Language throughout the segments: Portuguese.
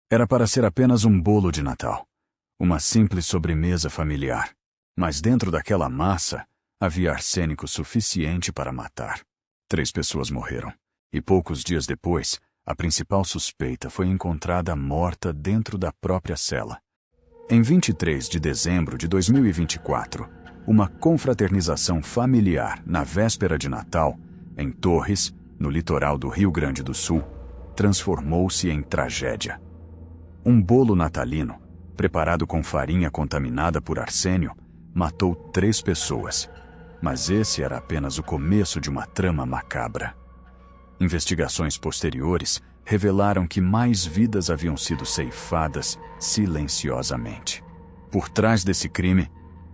Era para ser apenas um bolo de Natal, uma simples sobremesa familiar. Mas dentro daquela massa havia arsênico suficiente para matar. 3 pessoas morreram, e poucos dias depois, a principal suspeita foi encontrada morta dentro da própria cela. Em 23 de dezembro de 2024, uma confraternização familiar na véspera de Natal, em Torres, no litoral do Rio Grande do Sul, transformou-se em tragédia. Um bolo natalino, preparado com farinha contaminada por arsênio, matou 3 pessoas. Mas esse era apenas o começo de uma trama macabra. Investigações posteriores revelaram que mais vidas haviam sido ceifadas silenciosamente. Por trás desse crime,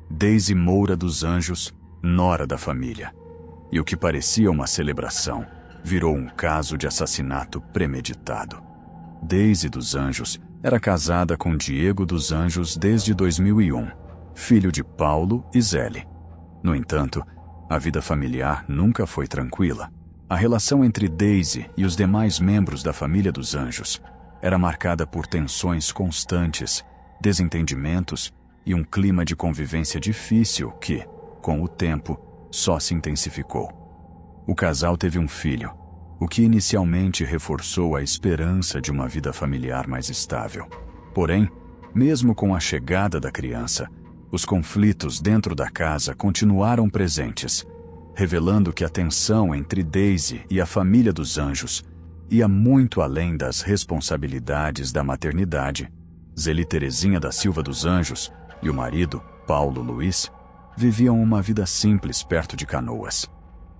Deise Moura dos Anjos, nora da família. E o que parecia uma celebração virou um caso de assassinato premeditado. Deise dos Anjos era casada com Diego dos Anjos desde 2001, filho de Paulo e Zélie. No entanto, a vida familiar nunca foi tranquila. A relação entre Deise e os demais membros da família dos Anjos era marcada por tensões constantes, desentendimentos e um clima de convivência difícil que, com o tempo, só se intensificou. O casal teve um filho, o que inicialmente reforçou a esperança de uma vida familiar mais estável. Porém, mesmo com a chegada da criança, os conflitos dentro da casa continuaram presentes, revelando que a tensão entre Deise e a família dos Anjos ia muito além das responsabilidades da maternidade. Zélie Terezinha da Silva dos Anjos e o marido, Paulo Luiz, viviam uma vida simples perto de Canoas,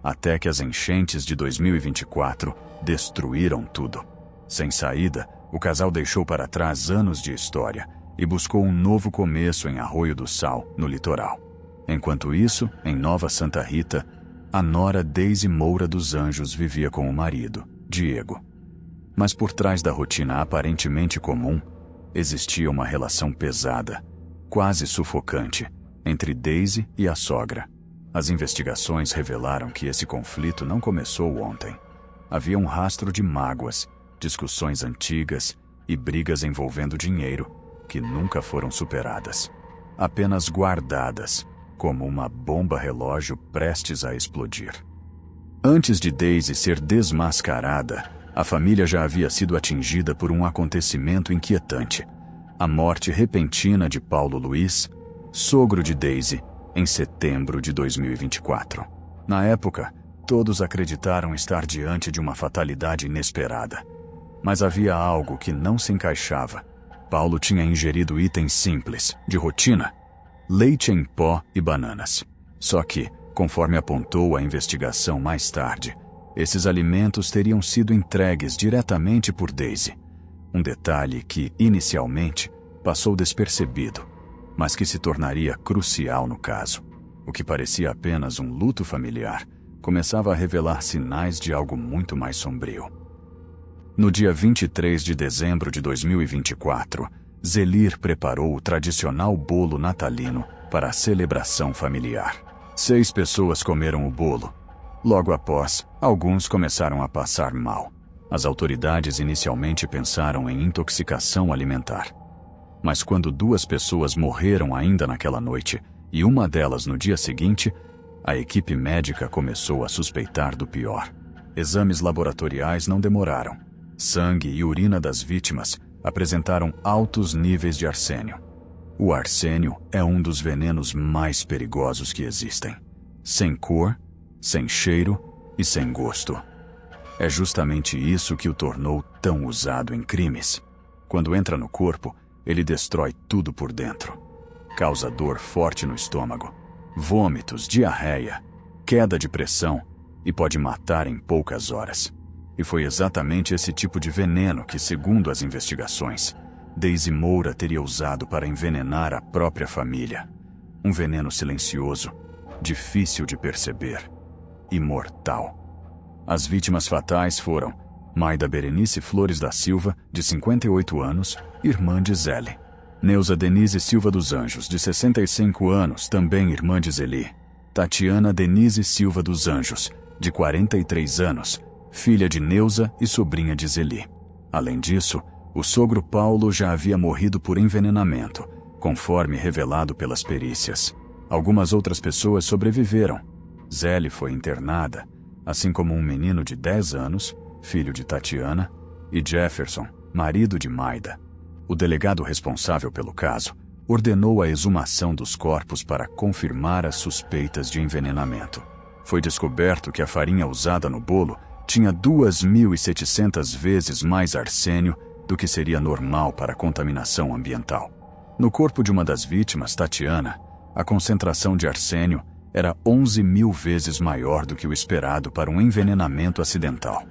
até que as enchentes de 2024 destruíram tudo. Sem saída, o casal deixou para trás anos de história e buscou um novo começo em Arroio do Sal, no litoral. Enquanto isso, em Nova Santa Rita, a nora Deise Moura dos Anjos vivia com o marido, Diego. Mas por trás da rotina aparentemente comum, existia uma relação pesada, quase sufocante, entre Deise e a sogra. As investigações revelaram que esse conflito não começou ontem. Havia um rastro de mágoas, discussões antigas e brigas envolvendo dinheiro que nunca foram superadas, apenas guardadas, como uma bomba relógio prestes a explodir. Antes de Deise ser desmascarada, a família já havia sido atingida por um acontecimento inquietante: a morte repentina de Paulo Luiz, sogro de Deise, em setembro de 2024. Na época, todos acreditaram estar diante de uma fatalidade inesperada. Mas havia algo que não se encaixava. Paulo tinha ingerido itens simples, de rotina: leite em pó e bananas. Só que, conforme apontou a investigação mais tarde, esses alimentos teriam sido entregues diretamente por Deise. Um detalhe que, inicialmente, passou despercebido, mas que se tornaria crucial no caso. O que parecia apenas um luto familiar começava a revelar sinais de algo muito mais sombrio. No dia 23 de dezembro de 2024, Zélie preparou o tradicional bolo natalino para a celebração familiar. 6 pessoas comeram o bolo. Logo após, alguns começaram a passar mal. As autoridades inicialmente pensaram em intoxicação alimentar. Mas quando 2 pessoas morreram ainda naquela noite, e uma delas no dia seguinte, a equipe médica começou a suspeitar do pior. Exames laboratoriais não demoraram. Sangue e urina das vítimas apresentaram altos níveis de arsênio. O arsênio é um dos venenos mais perigosos que existem. Sem cor, sem cheiro e sem gosto. É justamente isso que o tornou tão usado em crimes. Quando entra no corpo, ele destrói tudo por dentro. Causa dor forte no estômago, vômitos, diarreia, queda de pressão e pode matar em poucas horas. E foi exatamente esse tipo de veneno que, segundo as investigações, Deise Moura teria usado para envenenar a própria família. Um veneno silencioso, difícil de perceber e mortal. As vítimas fatais foram Maida Berenice Flores da Silva, de 58 anos, irmã de Zélie. Neuza Denise Silva dos Anjos, de 65 anos, também irmã de Zélie. Tatiana Denise Silva dos Anjos, de 43 anos, filha de Neuza e sobrinha de Zélie. Além disso, O sogro Paulo já havia morrido por envenenamento, conforme revelado pelas perícias. Algumas outras pessoas sobreviveram. Zélie foi internada, assim como um menino de 10 anos, filho de Tatiana, e Jefferson, marido de Maida. O delegado responsável pelo caso ordenou a exumação dos corpos para confirmar as suspeitas de envenenamento. Foi descoberto que a farinha usada no bolo tinha 2.700 vezes mais arsênio do que seria normal para a contaminação ambiental. No corpo de uma das vítimas, Tatiana, a concentração de arsênio era 11.000 vezes maior do que o esperado para um envenenamento acidental.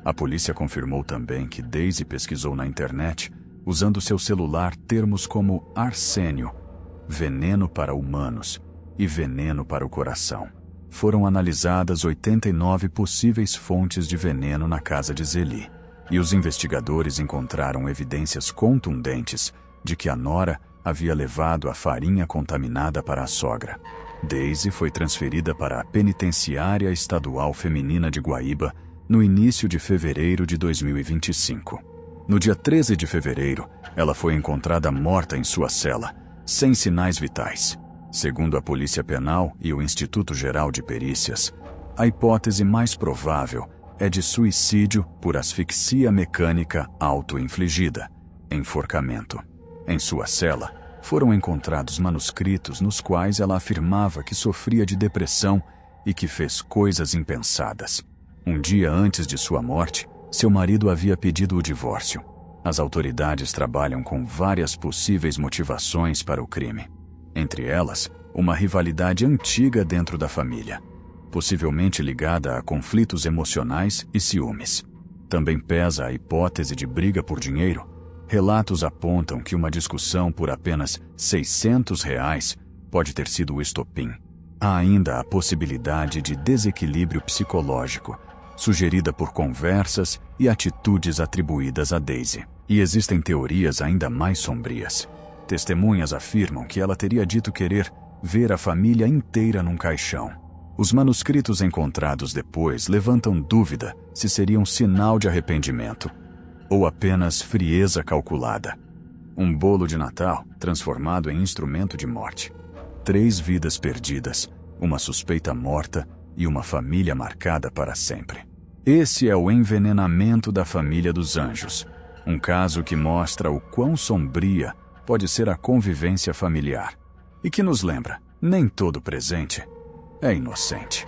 A polícia confirmou também que Daisy pesquisou na internet, usando seu celular, termos como arsênio, veneno para humanos e veneno para o coração. Foram analisadas 89 possíveis fontes de veneno na casa de Zélie, e os investigadores encontraram evidências contundentes de que a nora havia levado a farinha contaminada para a sogra. Daisy foi transferida para a Penitenciária Estadual Feminina de Guaíba no início de fevereiro de 2025. No dia 13 de fevereiro, ela foi encontrada morta em sua cela, sem sinais vitais. Segundo a Polícia Penal e o Instituto Geral de Perícias, a hipótese mais provável é de suicídio por asfixia mecânica auto-infligida, enforcamento. Em sua cela, foram encontrados manuscritos nos quais ela afirmava que sofria de depressão e que fez coisas impensadas. Um dia antes de sua morte, seu marido havia pedido o divórcio. As autoridades trabalham com várias possíveis motivações para o crime. Entre elas, uma rivalidade antiga dentro da família, possivelmente ligada a conflitos emocionais e ciúmes. Também pesa a hipótese de briga por dinheiro. Relatos apontam que uma discussão por apenas R$600 pode ter sido o estopim. Há ainda a possibilidade de desequilíbrio psicológico, sugerida por conversas e atitudes atribuídas a Daisy. E existem teorias ainda mais sombrias. Testemunhas afirmam que ela teria dito querer ver a família inteira num caixão. Os manuscritos encontrados depois levantam dúvida se seria um sinal de arrependimento ou apenas frieza calculada. Um bolo de Natal transformado em instrumento de morte. 3 vidas perdidas, uma suspeita morta e uma família marcada para sempre. Esse é o envenenamento da família dos Anjos. Um caso que mostra o quão sombria pode ser a convivência familiar. E que nos lembra, nem todo presente é inocente.